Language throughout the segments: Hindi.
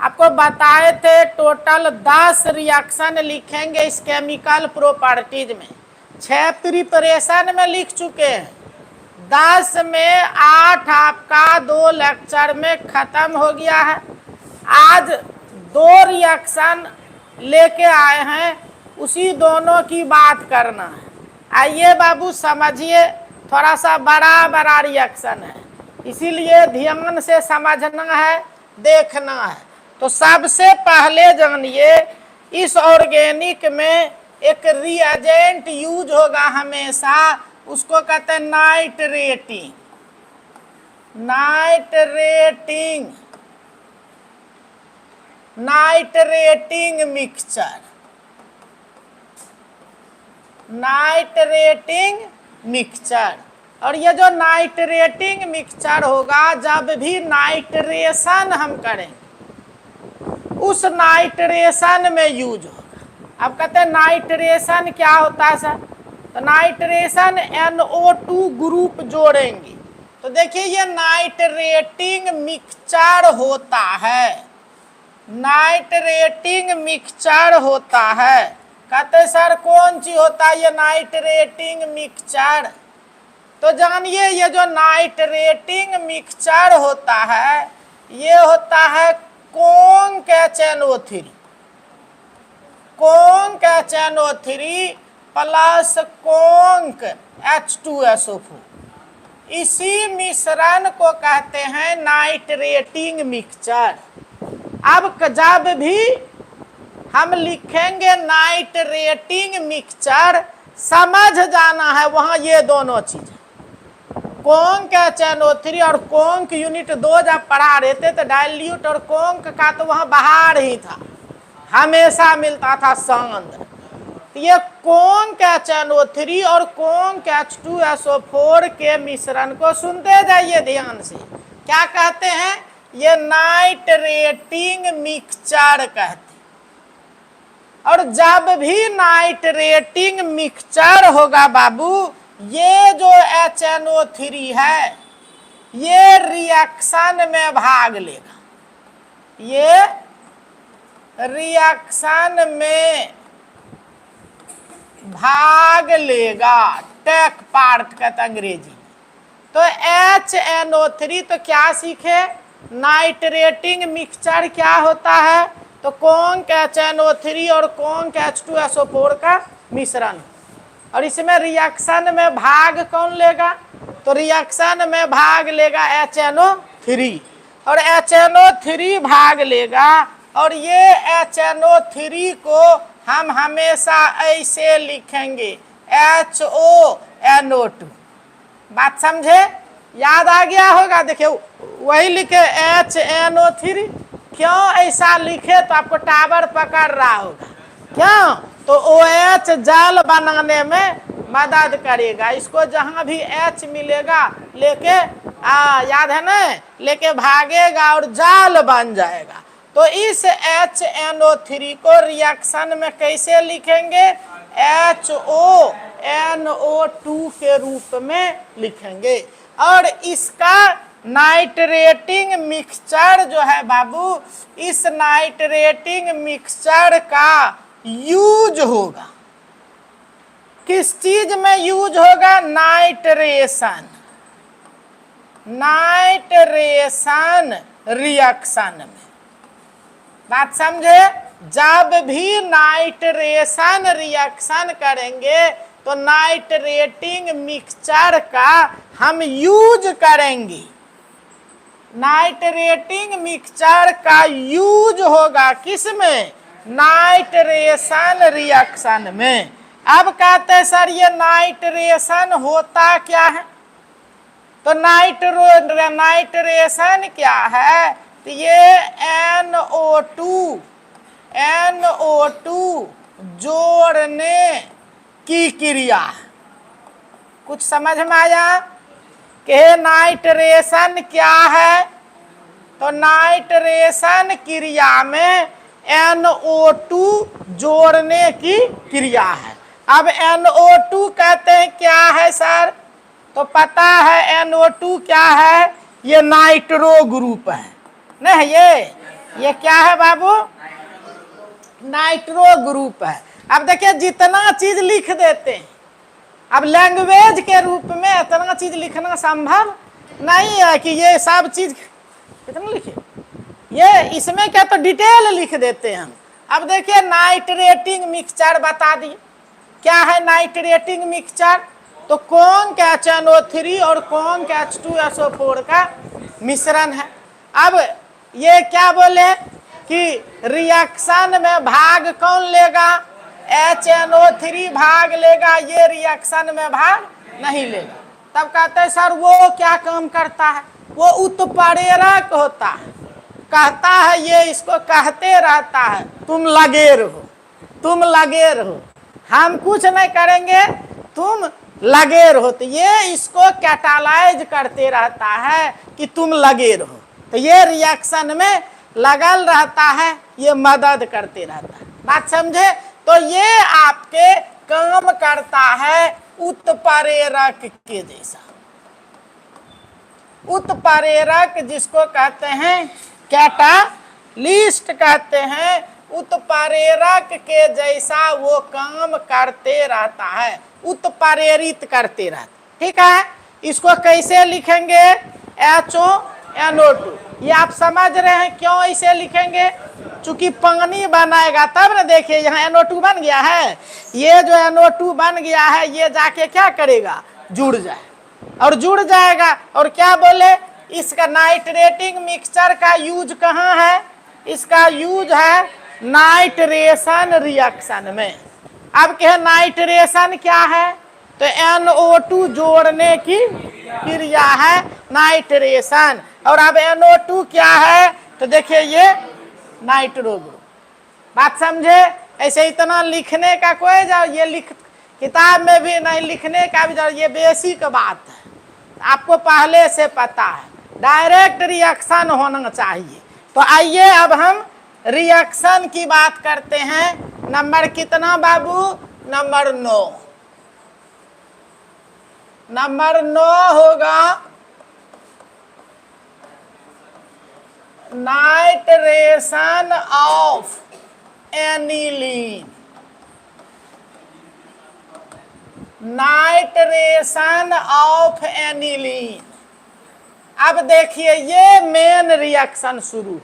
आपको बताए थे टोटल 10 रिएक्शन लिखेंगे इस केमिकल प्रॉपर्टीज में। 6 प्रिपरेशन में लिख चुके हैं, 10 में 8 आपका 2 लेक्चर में खत्म हो गया है। आज 2 रिएक्शन लेके आए हैं, उसी दोनों की बात करना है। आइए बाबू समझिए, थोड़ा सा बड़ा बड़ा रिएक्शन है, इसीलिए ध्यान से समझना है, देखना है। तो सबसे पहले जानिए, इस ऑर्गेनिक में एक रिएजेंट यूज होगा हमेशा, उसको कहते हैं nitrating. Nitrating nitrating mixture, nitrating mixture. और ये जो नाइट्रेटिंग मिक्सचर होगा, जब भी नाइट्रेशन हम करें उस नाइट्रेशन में यूज होगा। अब कहते हैं नाइट्रेशन क्या होता है सर? तो नाइट्रेशन NO2 ग्रुप जोड़ेंगे। तो देखिए ये नाइट्रेटिंग मिक्सचर होता है, नाइट्रेटिंग मिक्सचर होता है। कहते सर कौन सी होता है ये नाइट्रेटिंग मिक्सचर? तो जानिए ये जो नाइट्रेटिंग मिक्सचर होता है, ये होता है conc HNO3, conc HNO3 plus conc H2SO4। इसी मिश्रण को कहते हैं नाइट्रेटिंग मिक्सचर। अब जब भी हम लिखेंगे नाइट्रेटिंग मिक्सचर, समझ जाना है वहां ये दोनों चीज, कॉन्क HNO3 और कॉन्क यूनिट 2 जब पढ़ा रहे थे तो डाइल्यूट और कॉन्क का तो वहां बाहर ही था, हमेशा मिलता था सांद्र। ये कॉन्क HNO3 और कॉन्क H2SO4 के मिश्रण को सुनते जाइए ध्यान से, क्या कहते हैं? ये नाइट्रेटिंग मिक्सचर कहते। और जब भी नाइट्रेटिंग मिक्सचर होगा बाबू, ये जो HNO3 है ये रिएक्शन में भाग लेगा, ये रिएक्शन में भाग लेगा, टेक पार्ट कहते अंग्रेजी। तो HNO3 तो क्या सीखे? नाइट्रेटिंग मिक्सचर क्या होता है? तो कॉन्क HNO3 और कॉन्क H2SO4 का मिश्रण। और इसमें रिएक्शन में भाग कौन लेगा? तो रिएक्शन में भाग लेगा HNO3, और HNO3 भाग लेगा। और ये HNO3 को हम हमेशा ऐसे लिखेंगे HONO2। बात समझे? याद आ गया होगा। देखिए वही लिखे HNO3, क्यों ऐसा लिखे तो आपको टावर पकड़ रहा होगा, क्यों? तो OH जाल बनाने में मदद करेगा। इसको जहां भी H मिलेगा लेके याद है ना, लेके भागेगा और जाल बन जाएगा। तो इस HNO3 को रिएक्शन में कैसे लिखेंगे? HONO2 के रूप में लिखेंगे। और इसका नाइट्रेटिंग मिक्सचर जो है बाबू, इस नाइट्रेटिंग मिक्सचर का यूज होगा किस चीज में यूज होगा? नाइट्रेशन, नाइट्रेशन रिएक्शन में। बात समझे? जब भी नाइट्रेशन रिएक्शन करेंगे तो नाइट्रेटिंग मिक्सचर का हम यूज करेंगे। नाइट्रेटिंग मिक्सचर का यूज होगा किस में? नाइट्रेशन रिएक्शन में। अब कहते हैं सर ये नाइट्रेशन होता क्या है? तो नाइट्रेशन क्या है? तो ये NO2 जोड़ने की क्रिया। कुछ समझ में आया कि नाइट्रेशन क्या है? तो नाइट्रेशन क्रिया में NO2 जोड़ने की क्रिया है। अब NO2 कहते हैं क्या है सर? तो पता है NO2 क्या है? ये नाइट्रो ग्रुप है, नहीं ये ये क्या है बाबू? नाइट्रो ग्रुप है। अब देखिए जितना चीज लिख देते हैं, अब लैंग्वेज के रूप में इतना चीज लिखना संभव नहीं है कि ये सब चीज कितना लिखे। ये इसमें क्या तो डिटेल लिख देते हैं हम। अब देखिए नाइट्रेटिंग मिक्सचर बता दिए क्या है नाइट्रेटिंग मिक्सचर। तो कौन HNO3 और कौन H2SO4 का मिश्रण है। अब ये क्या बोले कि रिएक्शन में भाग कौन लेगा? HNO3 भाग लेगा, ये रिएक्शन में भाग नहीं लेगा। तब कहते हैं सर वो क्या काम करता है? वो उत्प्रेरक होता है। कहता है ये इसको कहते रहता है तुम लगे रहो, तुम लगे रहो, हम कुछ नहीं करेंगे, तुम लगे रहो। तो ये इसको कैटालाइज करते रहता है कि तुम लगे रहो। तो ये रिएक्शन में लगल रहता है, ये मदद करते रहता है। बात समझे? तो ये आपके काम करता है उत्प्रेरक के जैसा। उत्प्रेरक जिसको कहते हैं कैटालिस्ट कहते हैं, उत्प्रेरक के जैसा वो काम करते रहता है, उत्प्रेरित करते रहता। ठीक है, इसको कैसे लिखेंगे? HONO2। ये आप समझ रहे हैं क्यों ऐसे लिखेंगे? चूंकि पानी बनाएगा तब ना। देखिए यहाँ NO2 बन गया है, ये जो NO2 बन गया है ये जाके क्या करेगा? जुड़ जाए, और जुड़ जाएगा। और क्या बोले? इसका नाइट्रेटिंग मिक्सचर का यूज कहाँ है? इसका यूज है नाइट्रेशन रिएक्शन में। अब क्या नाइट्रेशन क्या है? तो NO2 जोड़ने की क्रिया है नाइट्रेशन। और अब NO2 क्या है? तो देखिए ये नाइट्रो ग्रुप। बात समझे? ऐसे इतना लिखने का कोई जाओ, ये लिख किताब में भी नहीं लिखने का भी जाओ, ये बेसिक बात है, आपको पहले से पता है। डायरेक्ट रिएक्शन होना चाहिए। तो आइए अब हम रिएक्शन की बात करते हैं। नंबर कितना बाबू? नंबर 9। नंबर 9 होगा nitration of aniline. Nitration of aniline. अब देखिए ये मेन रिएक्शन शुरू,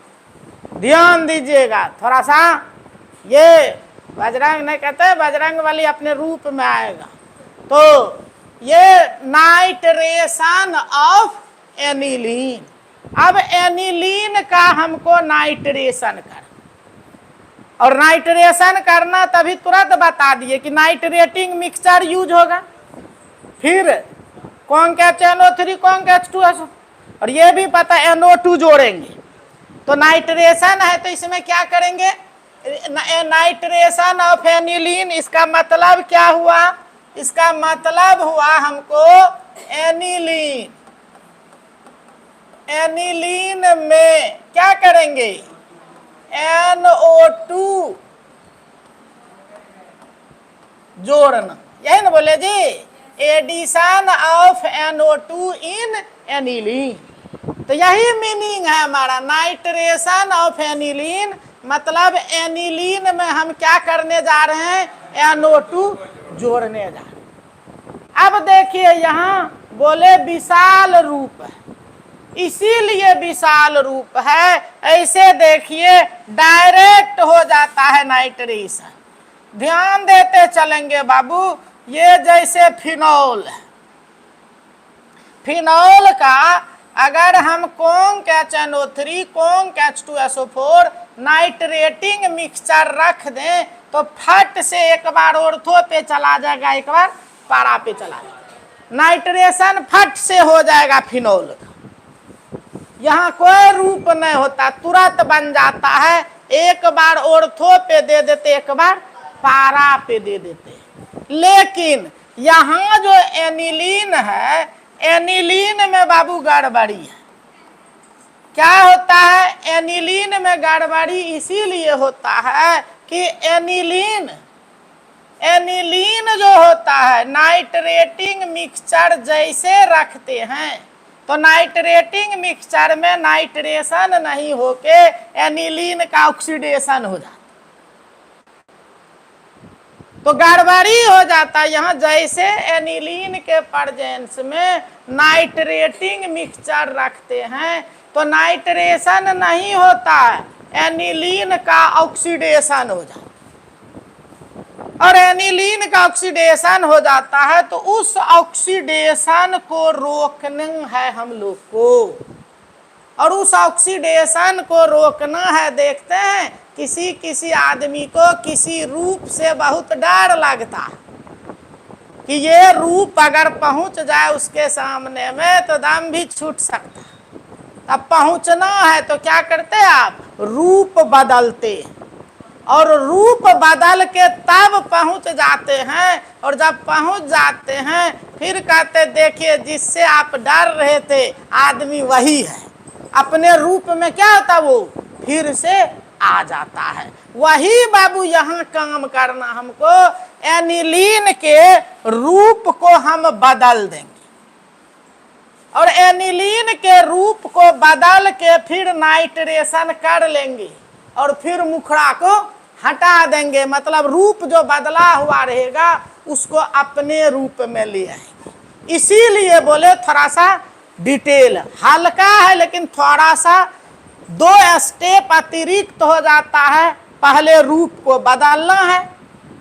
ध्यान दीजिएगा थोड़ा सा। ये बजरंग नहीं कहते, बजरंग वाली अपने रूप में आएगा। तो ये नाइट्रेशन ऑफ एनिलीन। अब एनिलीन का हमको नाइट्रेशन कर, और नाइट्रेशन करना तभी तुरंत बता दिए कि नाइट्रेटिंग मिक्सचर यूज होगा। फिर कौन का HNO3 कौन का H2SO, और ये भी पता NO2 जोड़ेंगे। तो नाइट्रेशन है तो इसमें क्या करेंगे? Nitration of aniline. इसका मतलब क्या हुआ? इसका मतलब हुआ हमको एनिलीन। एनिलीन में क्या करेंगे? NO2 जोड़ना, यही ना बोले जी? Addition of NO2 in aniline. तो यही मीनिंग है हमारा नाइट्रेशन ऑफ एनिलीन। मतलब एनिलीन में हम क्या करने जा रहे हैं? NO2 जोड़ने जा रहे हैं। अब देखिए यहाँ बोले विशाल रूप है, इसीलिए विशाल रूप है। ऐसे देखिए डायरेक्ट हो जाता है नाइट्रेशन। ध्यान देते चलेंगे बाबू। ये जैसे फिनॉल है, फिनॉल का अगर हम कौन का HNO3 कौन का H2SO4 नाइट्रेटिंग मिक्सचर रख दें तो फट से एक बार ऑर्थो पे चला जाएगा, एक बार पारा पे चला जाएगा। नाइट्रेशन फट से हो जाएगा फिनॉल का। यहाँ कोई रूप नहीं होता, तुरंत बन जाता है। एक बार ऑर्थो पे दे देते, एक बार पारा पे दे देते। लेकिन यहाँ जो एनिलीन है, एनिलीन में बाबू गड़बड़ी है। क्या होता है? एनिलीन में गड़बड़ी इसीलिए होता है कि एनिलीन जो होता है नाइट्रेटिंग मिक्सचर जैसे रखते हैं, तो नाइट्रेटिंग मिक्सचर में नाइट्रेशन नहीं होके एनिलीन का ऑक्सीडेशन हो जाता, तो गड़बड़ी हो जाता है। यहाँ जैसे एनिलीन के प्रेजेंस में नाइट्रेटिंग मिक्सचर रखते हैं तो नाइट्रेशन नहीं होता है, एनिलीन का ऑक्सीडेशन हो जाता है। और एनिलीन का ऑक्सीडेशन हो जाता है तो उस ऑक्सीडेशन को रोकना है हम लोग को, और उस ऑक्सीडेशन को रोकना है। देखते हैं किसी किसी आदमी को किसी रूप से बहुत डर लगता है कि ये रूप अगर पहुंच जाए उसके सामने में तो दम भी छूट सकता है। अब पहुंचना है तो क्या करते हैं आप, रूप बदलते हैं, और रूप बदल के तब पहुंच जाते हैं। और जब पहुंच जाते हैं फिर कहते देखिए जिससे आप डर रहे थे आदमी वही है, अपने रूप में क्या होता वो फिर से आ जाता है। वही बाबू यहाँ काम करना हमको, एनिलीन के रूप को हम बदल देंगे, और एनिलीन के रूप को बदल के फिर नाइट्रेशन कर लेंगे और फिर मुखड़ा को हटा देंगे। मतलब रूप जो बदला हुआ रहेगा उसको अपने रूप में ले आएंगे। इसीलिए बोले थोड़ा सा डिटेल हल्का है लेकिन थोड़ा सा 2 स्टेप अतिरिक्त हो जाता है। पहले रूप को बदलना है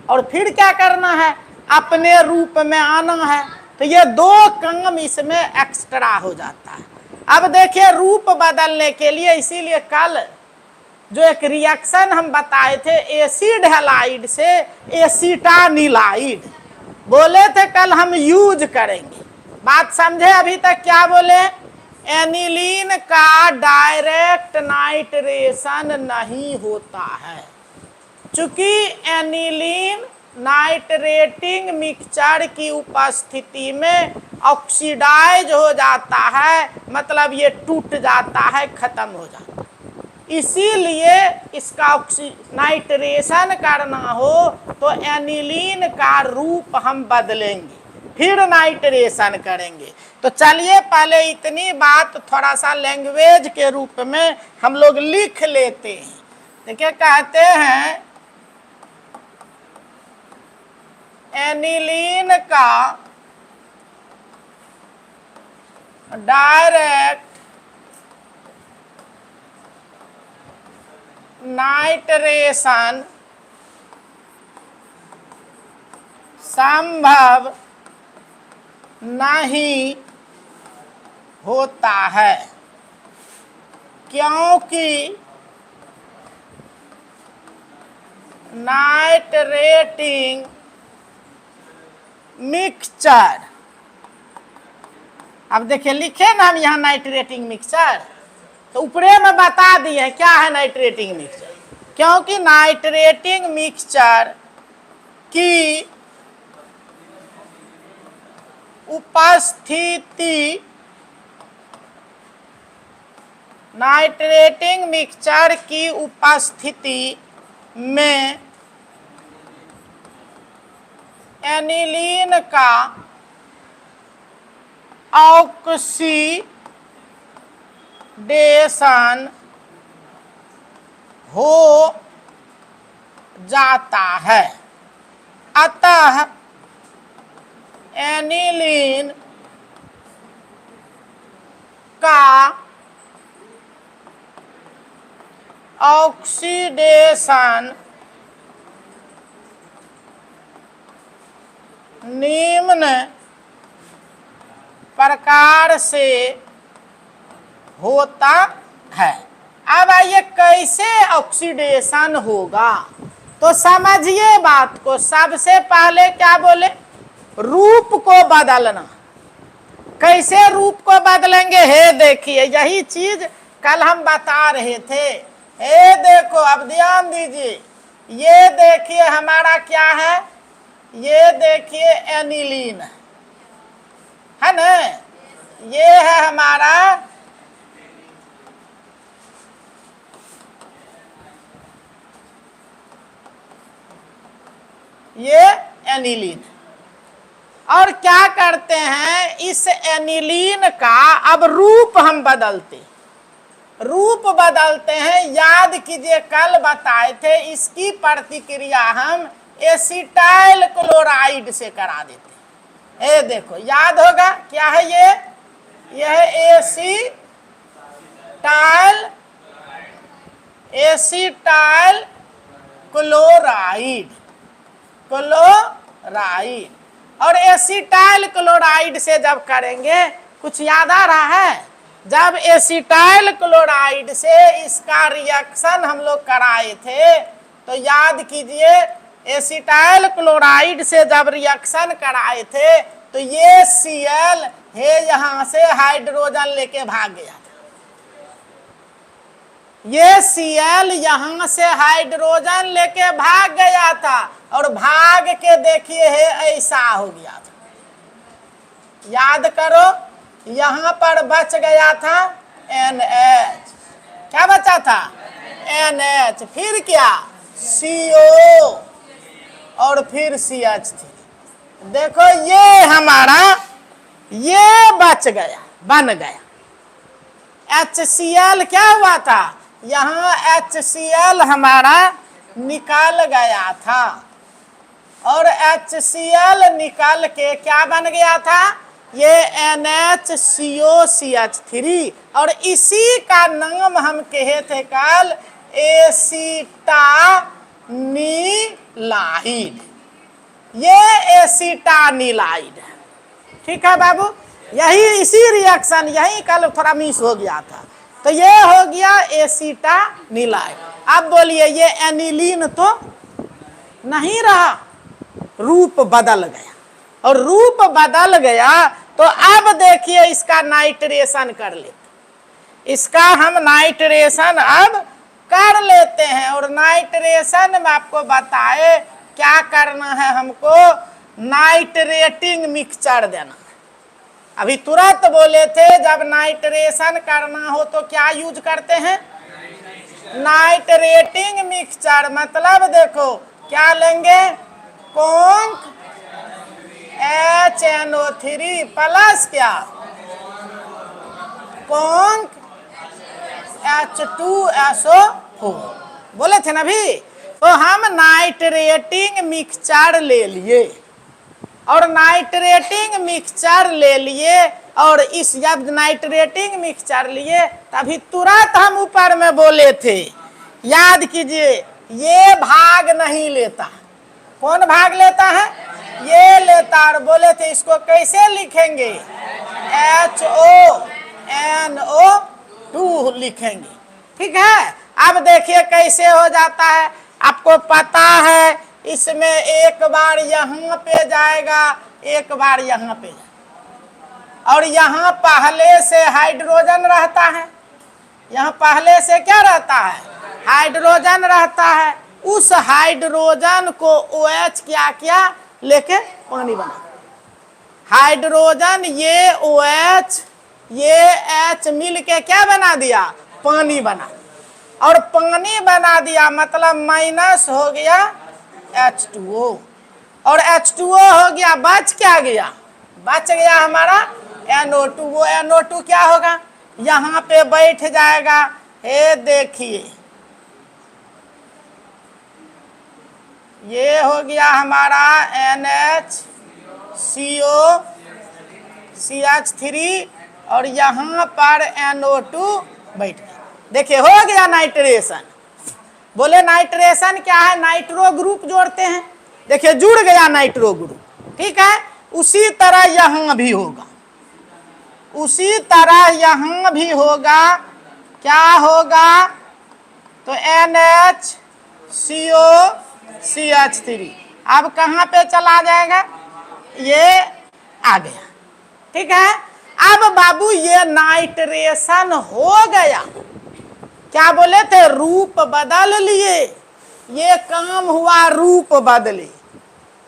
और फिर क्या करना है, अपने रूप में आना है। तो ये 2 काम इसमें एक्स्ट्रा हो जाता है। अब देखिए रूप बदलने के लिए, इसीलिए कल जो एक रिएक्शन हम बताए थे एसिड हैलाइड से एसिटानिलाइड, बोले थे कल हम यूज करेंगे। बात समझे अभी तक क्या बोले, एनिलीन का डायरेक्ट नाइट्रेशन नहीं होता है, चूंकि एनिलीन नाइट्रेटिंग मिक्सचर की उपस्थिति में ऑक्सीडाइज हो जाता है, मतलब ये टूट जाता है, खत्म हो जाता है। इसीलिए इसका नाइट्रेशन करना हो तो एनिलीन का रूप हम बदलेंगे फिर नाइट्रेशन करेंगे। तो चलिए पहले इतनी बात थोड़ा सा लैंग्वेज के रूप में हम लोग लिख लेते हैं। देखिए कहते हैं एनिलीन का डायरेक्ट नाइट्रेशन संभव नहीं होता है क्योंकि नाइट्रेटिंग मिक्सचर, अब देखिए लिखे ना हम यहाँ नाइट्रेटिंग मिक्सचर, तो ऊपरे में बता दिए क्या है नाइट्रेटिंग मिक्सचर। क्योंकि नाइट्रेटिंग मिक्सचर की उपस्थिति, नाइट्रेटिंग मिक्सचर की उपस्थिति में एनिलीन का ऑक्सीडेशन हो जाता है। अतः एनिलीन का ऑक्सीडेशन निम्न प्रकार से होता है। अब आइए कैसे ऑक्सीडेशन होगा, तो समझिए बात को। सबसे पहले क्या बोले, रूप को बदलना। कैसे रूप को बदलेंगे, हे देखिए यही चीज कल हम बता रहे थे। हे देखो अब ध्यान दीजिए, ये देखिए हमारा क्या है, ये देखिए एनिलीन है ना, ये है हमारा ये एनिलीन, और क्या करते हैं, इस एनिलीन का अब रूप हम बदलते हैं। याद कीजिए कल बताए थे, इसकी प्रतिक्रिया हम एसिटाइल क्लोराइड से करा देते हैं। ये देखो याद होगा क्या है ये, यह एसिटाइल क्लोराइड और एसिटाइल क्लोराइड से जब करेंगे, कुछ याद आ रहा है, जब एसिटाइल क्लोराइड से इसका रिएक्शन हम लोग कराए थे, तो याद कीजिए एसिटाइल क्लोराइड से जब रिएक्शन कराए थे तो ये Cl है यहां से हाइड्रोजन लेके भाग गया था। ये Cl यहां से हाइड्रोजन लेके भाग गया था और भाग के देखिए है ऐसा हो गया था। याद करो, यहां पर बच गया था NH, क्या बचा था NH, फिर क्या CO और फिर CH3। देखो ये हमारा ये बच गया, बन गया। HCl क्या हुआ था, यहाँ HCl हमारा निकाल गया था और HCl निकाल के क्या बन गया था, ये NHCOCH3 और इसी का नाम हम कहे थे कल एसिटानिलाइड। ये एसिटानिलाइड है, ठीक है बाबू। यही इसी रिएक्शन यही कल थोड़ा मिस हो गया था, तो ये हो गया एसिटानिलाइड। अब बोलिए ये एनिलीन तो नहीं रहा, रूप बदल गया और रूप बदल गया तो अब देखिए इसका नाइट्रेशन कर लेते, इसका हम नाइट्रेशन अब कर लेते हैं। और नाइट्रेशन में आपको बताए क्या करना है, हमको नाइट्रेटिंग मिक्सचर देना है। अभी तुरंत बोले थे जब नाइट्रेशन करना हो तो क्या यूज करते हैं, नाइट्रेटिंग मिक्सचर। मतलब देखो क्या लेंगे, कॉन्क HNO3 प्लस क्या कॉन्क H2SO4, बोले थे ना भी। तो हम नाइट्रेटिंग मिक्सचर ले लिए और नाइट्रेटिंग मिक्सचर ले लिए और इस जब नाइट्रेटिंग मिक्सचर लिए तभी तुरंत हम ऊपर में बोले थे, याद कीजिए ये भाग नहीं लेता। कौन भाग लेता है, ये लेता। और बोले थे इसको कैसे लिखेंगे, HONO2 लिखेंगे, ठीक है। अब देखिए कैसे हो जाता है, आपको पता है इसमें एक बार यहाँ पे जाएगा, एक बार यहाँ पे जाएगा। और यहाँ पहले से हाइड्रोजन रहता है, यहाँ पहले से क्या रहता है, हाइड्रोजन रहता है। उस हाइड्रोजन को OH क्या किया, लेके पानी बना। हाइड्रोजन ये OH ये H मिल के क्या बना दिया, पानी बना। और पानी बना दिया मतलब माइनस हो गया H2O और H2O हो गया, बच क्या गया, बच गया हमारा NO2। वो NO2 क्या होगा, यहाँ पे बैठ जाएगा। ये देखिए ये हो गया हमारा NHCOCH3 और यहाँ पर NO2 बैठ गया। देखिए हो गया नाइट्रेशन। बोले नाइट्रेशन क्या है, नाइट्रो ग्रुप जोड़ते हैं। देखिए जुड़ गया नाइट्रो ग्रुप, ठीक है। उसी तरह यहाँ भी होगा, उसी तरह यहाँ भी होगा। क्या होगा, तो NHCOCH3 अब कहाँ पे चला जाएगा, ये आ गया, ठीक है। अब बाबू ये नाइट्रेशन हो गया, क्या बोले थे, रूप बदल लिए। ये काम हुआ, रूप बदले,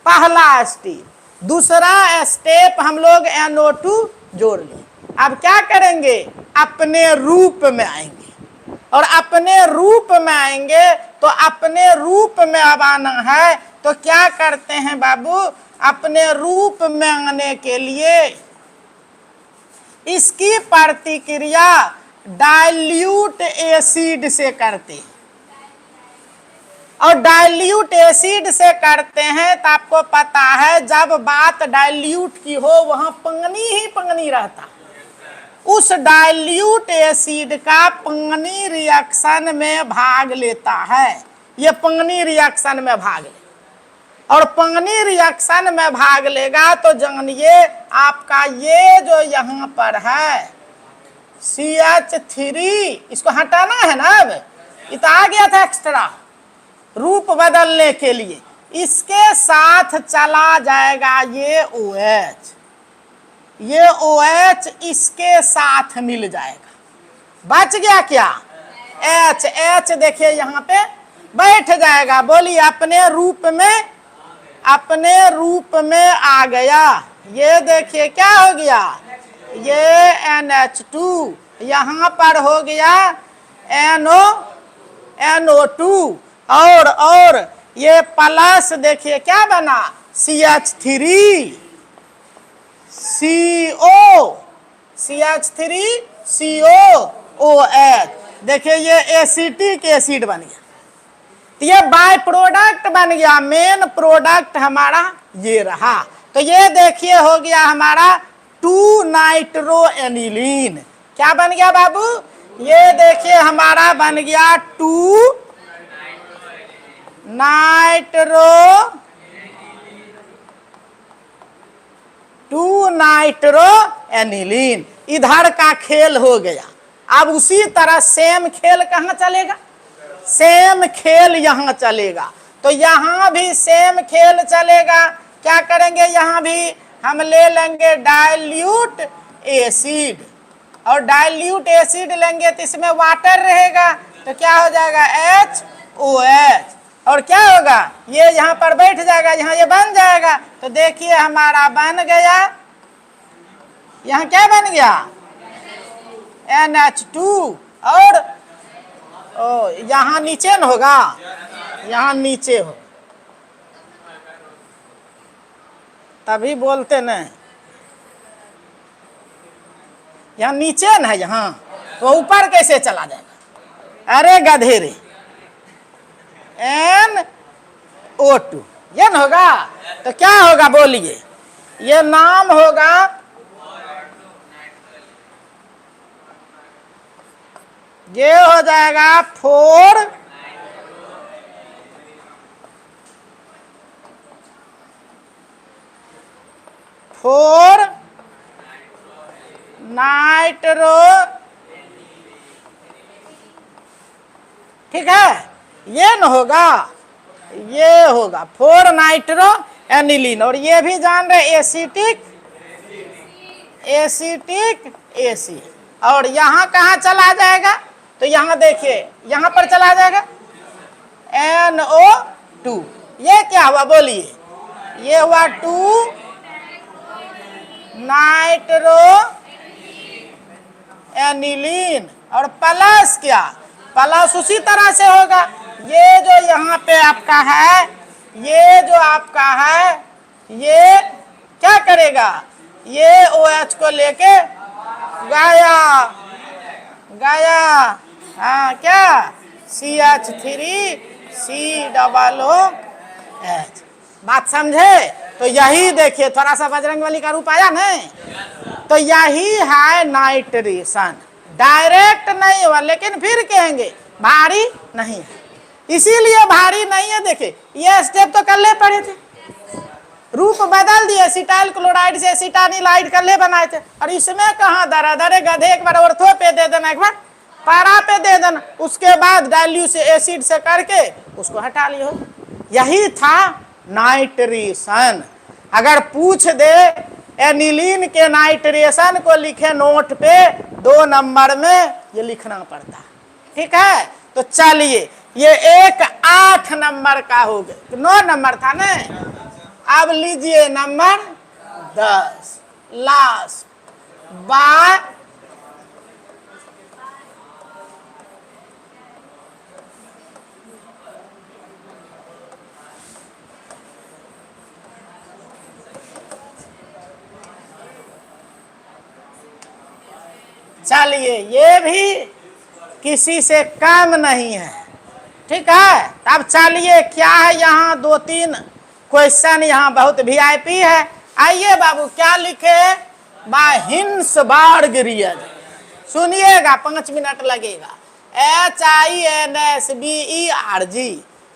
पहला स्टेप। दूसरा स्टेप हम लोग NO2 जोड़ लिए। अब क्या करेंगे, अपने रूप में आएंगे और अपने रूप में आएंगे तो अपने रूप में अब आना है तो क्या करते हैं बाबू, अपने रूप में आने के लिए इसकी प्रतिक्रिया डाइल्यूट एसिड से करते हैं। और डाइल्यूट एसिड से करते हैं तो आपको पता है जब बात डाइल्यूट की हो वहां पानी ही पानी रहता। उस डाइल्यूट एसिड का पानी रिएक्शन में भाग लेता है। ये पानी रिएक्शन में भाग ले और पानी रिएक्शन में भाग लेगा तो जानिए आपका ये जो यहाँ पर है CH3, इसको हटाना है ना। अब ये तो आ गया था एक्स्ट्रा रूप बदलने के लिए। इसके साथ चला जाएगा ये OH, ये OH इसके साथ मिल जाएगा। बच गया क्या? H देखिए यहाँ पे बैठ जाएगा। बोलिए अपने रूप में, अपने रूप में आ गया। ये देखिए क्या हो गया, ये NH2 यहाँ पर हो गया NO2 और ये प्लस देखिए क्या बना CH3COOH। देखिए ये एसिटिक एसिड बन गया। तो ये बाय प्रोडक्ट बन गया। मेन प्रोडक्ट हमारा ये रहा। तो ये देखिए हो गया हमारा 2 नाइट्रोएनिलीन। क्या बन गया बाबू? ये देखिए हमारा बन गया 2 नाइट्रोएनिलीन। इधर का खेल हो गया। अब उसी तरह सेम खेल कहाँ चलेगा? सेम खेल यहाँ चलेगा। तो यहाँ भी सेम खेल चलेगा। क्या करेंगे? यहाँ भी हम ले लेंगे डाइल्यूट एसिड और डाइल्यूट एसिड लेंगे तो इसमें वाटर रहेगा तो क्या हो जाएगा HOH। और क्या होगा? ये यहाँ पर बैठ जाएगा, यहाँ ये बन जाएगा। तो देखिए हमारा बन गया, यहाँ क्या बन गया NH2 और यहाँ नीचे न होगा, यहाँ नीचे हो तभी बोलते नहीं। यहाँ नीचे न है, यहाँ तो ऊपर कैसे चला जाएगा? अरे गधेरे NO2 ये न होगा तो क्या होगा बोलिए? ये नाम होगा ये हो जाएगा 4 नाइट्रो। ठीक है, ये न होगा, ये होगा 4 नाइट्रो एनिलीन। और ये भी जान रहे एसिटिक एसिड। और यहाँ कहाँ चला जाएगा? तो यहाँ देखिए यहाँ पर चला जाएगा NO2। ये क्या हुआ बोलिए? ये हुआ 2 नाइट्रो एनिलीन और प्लस क्या? प्लस उसी तरह से होगा। ये जो यहाँ पे आपका है, ये जो आपका है, ये क्या करेगा? ये OH को लेके गया हाँ क्या CH3COOH। बात समझे? तो यही देखिए थोड़ा सा बजरंगबली का रूप आया नहीं? तो यही है नाइट्रेशन। डायरेक्ट नहीं हुआ लेकिन फिर कहेंगे भारी नहीं है, इसीलिए भारी नहीं है। देखिए ये स्टेप तो कल पढ़े थे, रूप बदल दिए, एसिटाइल क्लोराइड से एसिटानिलाइड कल बनाए थे। और इसमें कहाँ दर्द? अरे गधे एक बार ऑर्थो पे दे देना, एक बार पारा पे दे देना, उसके बाद डाइल्यूट से एसिड से करके उसको हटा लियो। यही था नाइट्रेशन। अगर पूछ दे एनिलीन के नाइट्रेशन को लिखे नोट पे 2 नंबर में, ये लिखना पड़ता है। ठीक है, तो चलिए ये एक 8 नंबर का हो गया, 9 नंबर था ना। अब लीजिए नंबर 10 लास्ट बाय चलिए ये भी किसी से कम नहीं है। ठीक है, अब चलिए क्या है यहाँ 2-3 क्वेश्चन यहाँ बहुत वीआईपी है। आइए बाबू क्या लिखे, हिंसबर्ग रिएजेंट। सुनिएगा 5 मिनट लगेगा। HINSBERG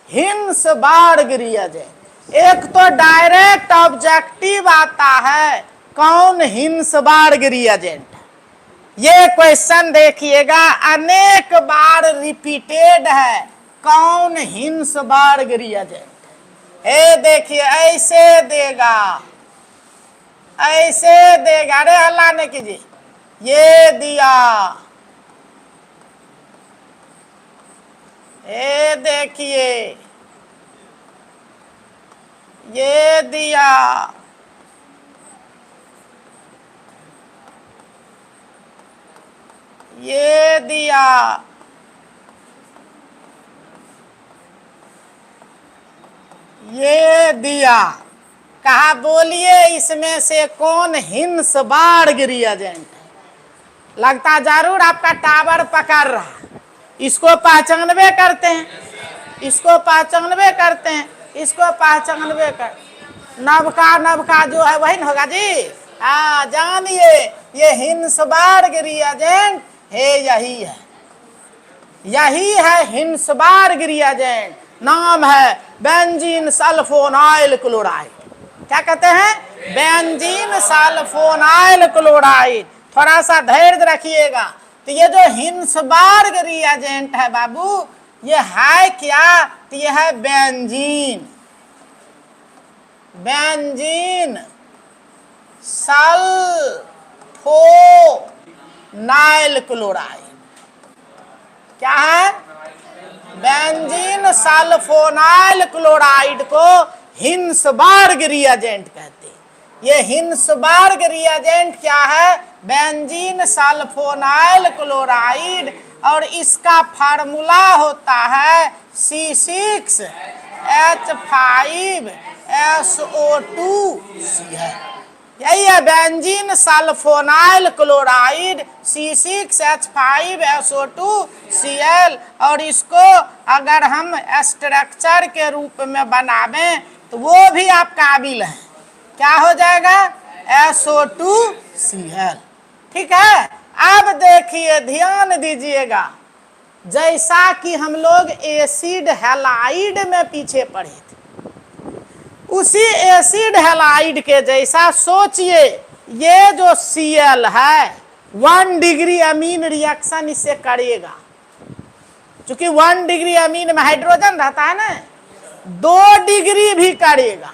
Hinsberg reagent. एक तो डायरेक्ट ऑब्जेक्टिव आता है, कौन हिंसबर्ग रिएजेंट। ये क्वेश्चन देखिएगा अनेक बार रिपीटेड है, कौन हिंसबर्ग रिएजेंट। ए देखिए ऐसे देगा, ऐसे देगा, अरे हल्ला नहीं कीजिए, ये दिया, ये देखिए ये दिया, ये दिया, ये दिया। कहा बोलिए इसमें से कौन हिंसबर्ग रिएजेंट है। लगता जरूर आपका टावर पकड़ रहा, इसको पहचानबे करते हैं, इसको पहचानबे करते हैं, इसको पहचानबे कर, नवका नवका जो है वही न होगा जी। हाँ जानिए ये हिंसबर्ग रिएजेंट है, यही है, यही है हिंसबर्ग रिएजेंट। नाम है बेंजीन सल्फोनाइल क्लोराइड। क्या कहते हैं, बेंजीन सल्फोनाइल क्लोराइड। थोड़ा सा धैर्य रखिएगा। तो ये जो हिंसबर्ग रिएजेंट है बाबू, ये है क्या, तो ये है बेंजीन, बेंजीन सल्फोनाइल क्लोराइड। क्या है, बेंजीन सल्फोनाइल क्लोराइड को हिंसबर्ग रिएजेंट कहते हैं। ये हिंसबर्ग रिएजेंट क्या है, बेंजीन सल्फोनाइल क्लोराइड, और इसका फार्मूला होता है C6H5SO2Cl। यही है बेंजीन सल्फोनाइल क्लोराइड C6H5SO2Cl। और इसको अगर हम स्ट्रक्चर के रूप में बनावें तो वो भी आप काबिल हैं, क्या हो जाएगा, SO2Cl। ठीक है, अब देखिए ध्यान दीजिएगा, जैसा कि हम लोग एसिड हैलाइड में पीछे पढ़े थे, उसी एसिड हैलाइड के जैसा सोचिए ये जो Cl है 1 डिग्री अमीन रिएक्शन इससे करेगा। क्योंकि 1 डिग्री अमीन में हाइड्रोजन रहता है ना, 2 डिग्री भी करेगा।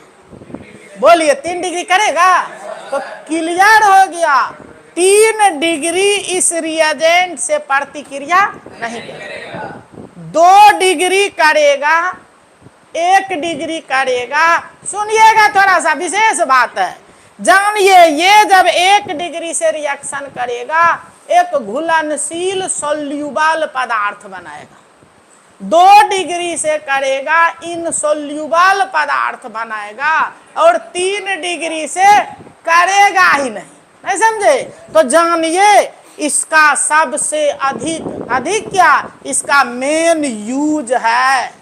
बोलिए 3 डिग्री करेगा, तो क्लियर हो गया 3 डिग्री इस रिएजेंट से प्रतिक्रिया नहीं करेगा। 2 डिग्री करेगा, 1 डिग्री करेगा। सुनिएगा थोड़ा सा विशेष बात है, जानिए ये जब 1 डिग्री से रिएक्शन करेगा एक घुलनशील सोल्यूबल पदार्थ बनाएगा। 2 डिग्री से करेगा इनसोल्यूबल पदार्थ बनाएगा, और 3 डिग्री से करेगा ही नहीं समझे। तो जानिए इसका सबसे अधिक क्या, इसका मेन यूज है।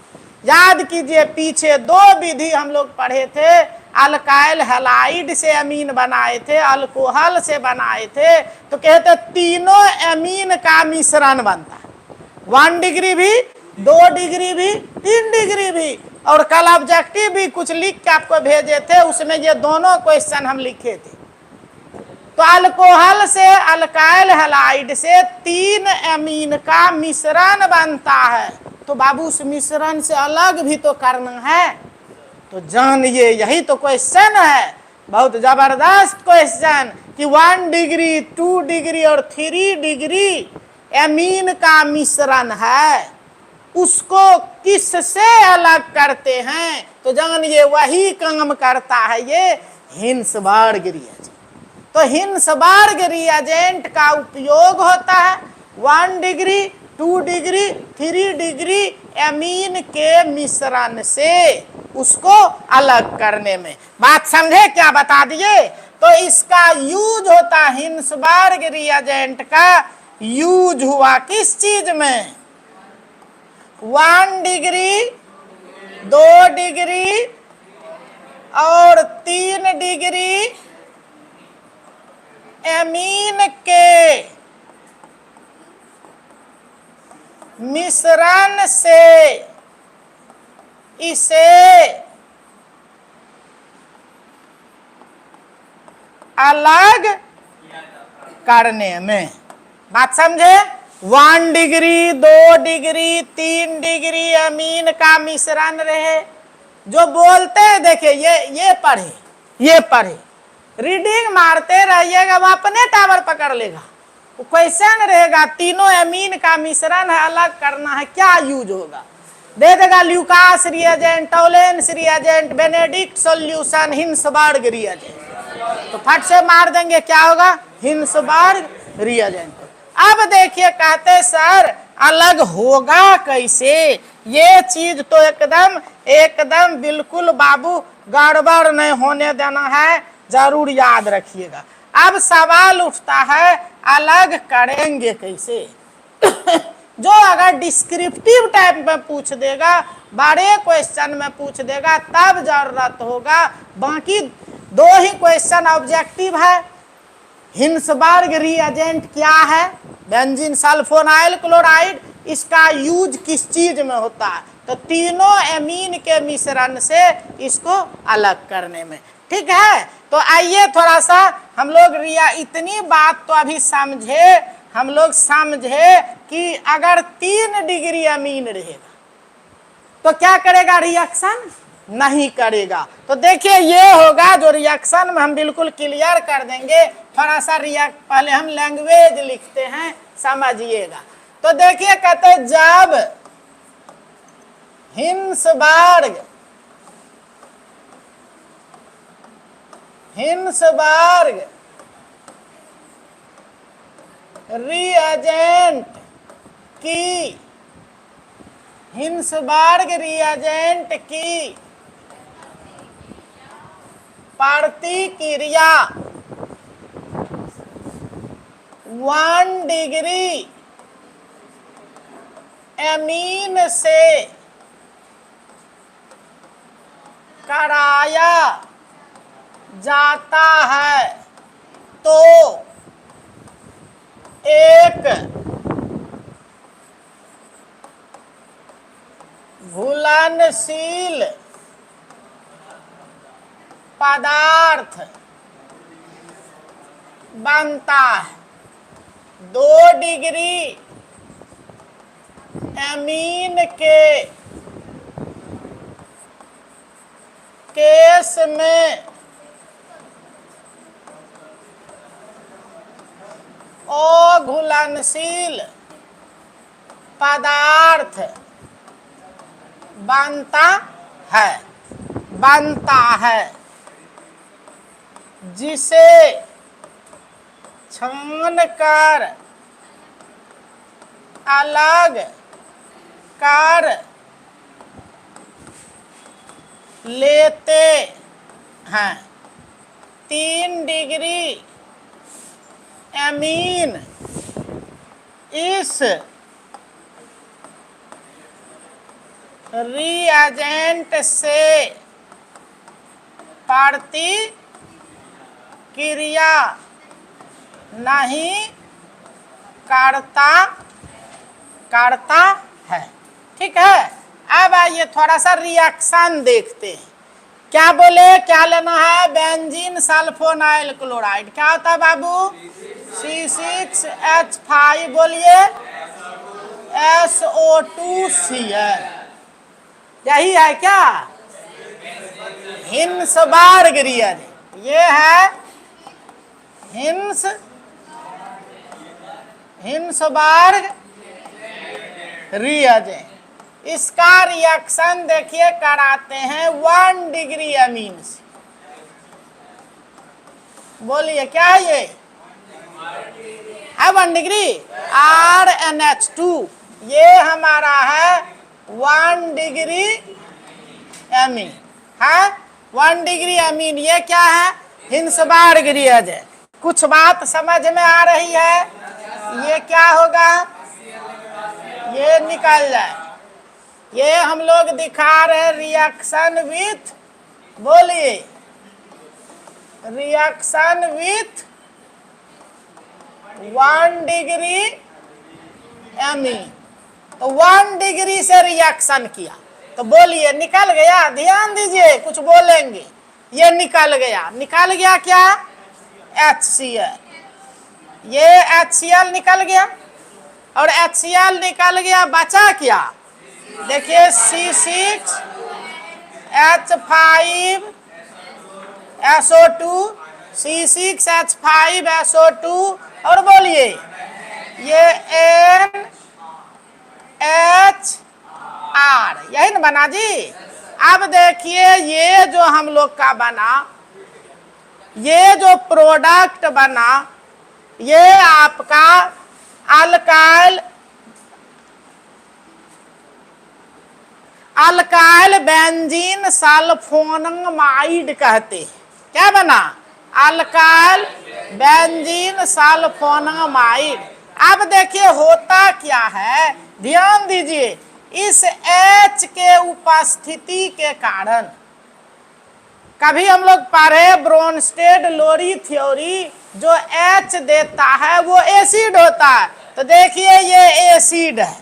याद कीजिए पीछे 2 विधि हम लोग पढ़े थे, अल्काइल हैलाइड से अमीन बनाए थे, अल्कोहल से बनाए थे। तो कहते तीनों अमीन का मिश्रण बनता है, 1 डिग्री भी, 2 डिग्री भी, 3 डिग्री भी। और कल ऑब्जेक्टिव भी कुछ लिख के आपको भेजे थे, उसमें ये दोनों क्वेश्चन हम लिखे थे। तो अल्कोहल से, अल्काइल हैलाइड से 3 अमीन का मिश्रण बनता है। तो बाबू उस मिश्रण से अलग भी तो करना है। तो जानिए यही तो क्वेश्चन है, बहुत जबरदस्त क्वेश्चन, कि 1 डिग्री, 2 डिग्री और 3 डिग्री अमीन का मिश्रण है, उसको किससे अलग करते हैं। तो जानिए वही काम करता है ये हिंसबर्ग रिएजेंट। तो हिंसबर्ग रिएजेंट का उपयोग होता है 1 डिग्री, 2 डिग्री, 3 डिग्री अमीन के मिश्रण से उसको अलग करने में। बात समझे क्या, बता दिए। तो इसका यूज होता है हिंसबर्ग रिएजेंट का यूज हुआ किस चीज में? 1 डिग्री, 2 डिग्री और 3 डिग्री एमीन के मिश्रण से इसे अलग करने में। बात समझे? 1 डिग्री, 2 डिग्री, 3 डिग्री अमीन का मिश्रण रहे। जो बोलते हैं देखिए, ये पढ़े, रीडिंग मारते रहिएगा, वो अपने टावर पकड़ लेगा। वो क्वेश्चन रहेगा, तीनों अमीन का मिश्रण है, अलग करना है, क्या यूज होगा? दे देगा Lucas reagent, Tollens reagent, Benedict solution, Hinsberg reagent. तो फट से मार देंगे, क्या होगा? Hinsberg reagent. अब देखिए, कहते सर अलग होगा कैसे? ये चीज तो एकदम बिल्कुल बाबू गड़बड़ नहीं होने देना है, जरूर याद रखिएगा। अब सवाल उठता है अलग करेंगे कैसे? जो अगर डिस्क्रिप्टिव टाइप में पूछ देगा, बड़े क्वेश्चन में पूछ देगा, तब जरूरत होगा। बाकी 2 ही क्वेश्चन ऑब्जेक्टिव है। हिंसबर्ग रिएजेंट क्या है? Benzene sulfonyl chloride. इसका यूज किस चीज में होता है? तो तीनों एमीन के मिश्रण से इसको अलग करने में। ठीक है, तो आइए थोड़ा सा हम लोग इतनी बात तो अभी हम लोग समझे कि अगर 3 डिग्री अमीन रहेगा तो क्या करेगा? रिएक्शन नहीं करेगा। तो देखिए, ये होगा जो रिएक्शन में हम बिल्कुल क्लियर कर देंगे। थोड़ा सा पहले हम लैंग्वेज लिखते हैं, समझिएगा। तो देखिए, कहते जब हिंसबर्ग रिएजेंट की प्रतिक्रिया 1 डिग्री एमीन से कराया जाता है तो एक घुलनशील पदार्थ बनता है। 2 डिग्री एमीन के केस में अघुलनशील पदार्थ बनता है जिसे छानकर अलग कर लेते हैं। 3 डिग्री एमीन इस रिएजेंट से प्रतिक्रिया नहीं करता है। ठीक है, अब आइए थोड़ा सा रिएक्शन देखते हैं। क्या बोले, क्या लेना है? Benzene sulfonyl chloride. क्या होता है बाबू? C6H5। बोलिए, SO2Cl। यही है क्या? Hinsberg reagent. ये है हिंसबर्ग रिएजेंट। इसका रिएक्शन देखिए कराते हैं 1 डिग्री अमीन से। बोलिए, क्या है ये? 1 डिग्री RnH2। ये हमारा है 1 डिग्री एमीन है। 1 डिग्री एमीन ये क्या है? Hinsberg reagent. कुछ बात समझ में आ रही है? ये क्या होगा, ये निकल जाए। ये हम लोग दिखा रहे रिएक्शन विथ, बोलिए, रिएक्शन विथ 1 डिग्री एमी। तो 1 डिग्री से रिएक्शन किया तो बोलिए निकल गया, ध्यान दीजिए कुछ बोलेंगे, ये निकल गया। निकल गया क्या, HCl, ये HCl निकल गया, और HCl निकल गया, बचा क्या, देखिए C6H5SO2, C6H5SO2, और बोलिए ये NHR, यही ना बना जी। अब देखिए ये जो हम लोग का बना, ये जो प्रोडक्ट बना, ये आपका अल्काइल बेंजीन सल्फोनामाइड कहते हैं। क्या बना, अल्काइल बेंजीन सल्फोनामाइड। अब देखिए होता क्या है, ध्यान दीजिए, इस H के उपस्थिति के कारण, कभी हम लोग पढ़े ब्रोंस्टेड लोरी थ्योरी, जो H देता है वो एसिड होता है। तो देखिए ये एसिड है,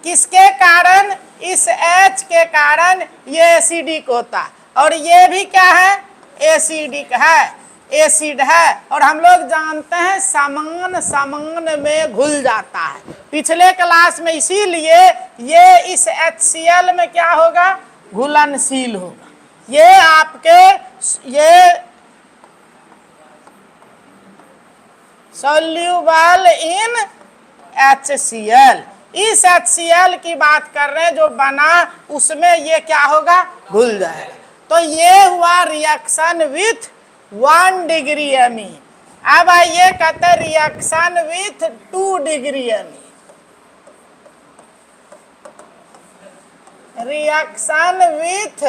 किसके कारण, इस H के कारण ये एसिडिक होता है, और ये भी क्या है, एसिडिक है, एसिड है। और हम लोग जानते हैं समान समान में घुल जाता है, पिछले क्लास में, इसीलिए ये इस HCl में क्या होगा, घुलनशील होगा। ये आपके ये सोल्यूबल इन HCl, इस HCl की बात कर रहे हैं जो बना, उसमें ये क्या होगा, घुल जाएगा। तो ये हुआ रिएक्शन विथ 1 डिग्री एमी। अब आइए कहते हैं reaction with 2 degree amine. Reaction with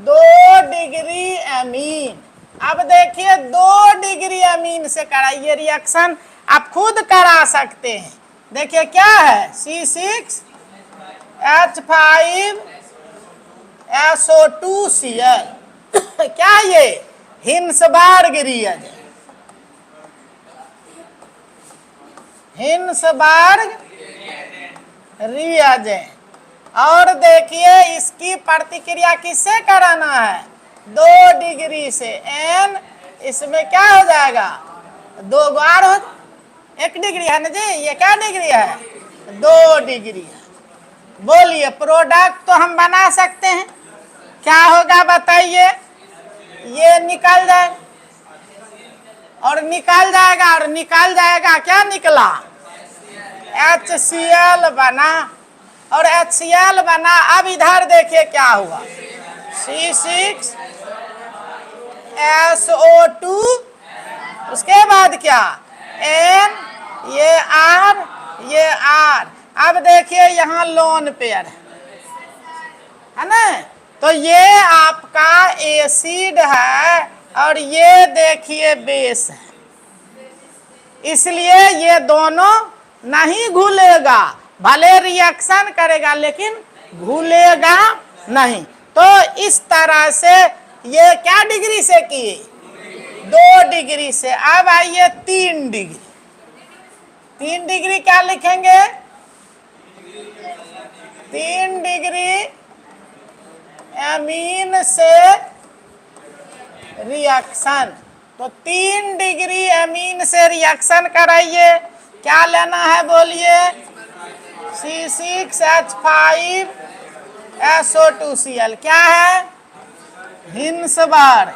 2 degree amine. अब देखिए 2 डिग्री एमीन से कराइए रिएक्शन, आप खुद करा सकते हैं। देखिए क्या है, C6H5SO2Cl, क्या ये हिंसबर्ग रिएजेंट, हिंसबर्ग रिएजेंट। और देखिए इसकी प्रतिक्रिया किससे कराना है, 2 डिग्री से। N इसमें क्या हो जाएगा, 2 बार हो, 1 डिग्री है ना जी, ये क्या डिग्री है, 2 डिग्री है। बोलिए प्रोडक्ट तो हम बना सकते हैं, क्या होगा बताइए, ये निकल जाए, और निकल जाएगा, और निकल जाएगा, क्या निकला, HCl बना, और HCl बना। अब इधर देखिए क्या हुआ, C6SO2, उसके बाद क्या, N, ये R, ये R। अब देखिए यहाँ लोन पेयर है ना, तो ये आपका एसिड है, और ये देखिए बेस है, इसलिए ये दोनों नहीं घुलेगा, भले रिएक्शन करेगा लेकिन घुलेगा नहीं। तो इस तरह से ये क्या डिग्री से किए, 2 डिग्री से। अब आइए 3 डिग्री, 3 डिग्री क्या लिखेंगे, 3 डिग्री एमीन से रिएक्शन। तो 3 डिग्री एमीन से रिएक्शन कराइए, क्या लेना है बोलिए, C6H5SO2Cl, क्या है, हिंसबर्ग,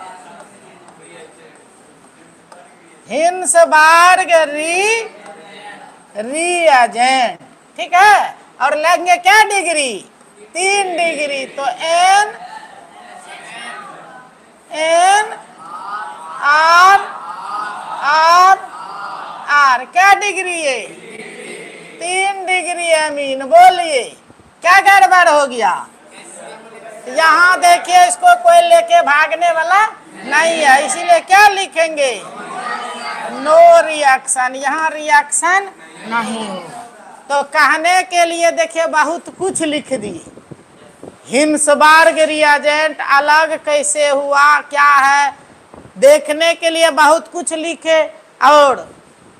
हिंसबर्ग रिएजेंट, ठीक है। और लेंगे क्या डिग्री, 3 डिग्री। तो N R R R, क्या डिग्री है, 3 डिग्री एमीन। बोलिए क्या गड़बड़ हो गया, यहाँ देखिए इसको कोई लेके भागने वाला नहीं है, इसीलिए क्या लिखेंगे, नो रिएक्शन, यहाँ रिएक्शन नहीं हुआ। तो कहने के लिए देखिए बहुत कुछ लिख दिए। हिंसबर्ग रिएजेंट अलग कैसे हुआ, क्या है, देखने के लिए बहुत कुछ लिखे। और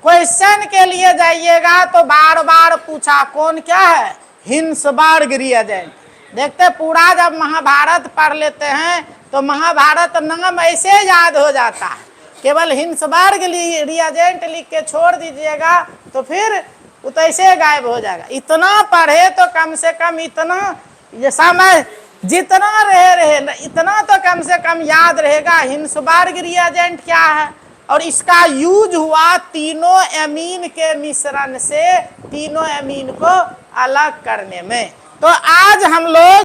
क्वेश्चन के लिए जाइएगा तो बार बार पूछा कौन क्या है, हिंसबर्ग रिएजेंट। देखते पूरा जब महाभारत पढ़ लेते हैं तो महाभारत नाम ऐसे याद हो जाता है, केवल हिंसबर्ग रिएजेंट लिख के छोड़ दीजिएगा तो फिर वो तो ऐसे गायब हो जाएगा। इतना पढ़े तो कम से कम इतना ये समय जितना रहे इतना तो कम से कम याद रहेगा हिंसबर्ग रिएजेंट क्या है। और इसका यूज हुआ तीनों एमीन के मिश्रण से तीनों एमीन को अलग करने में। तो आज हम लोग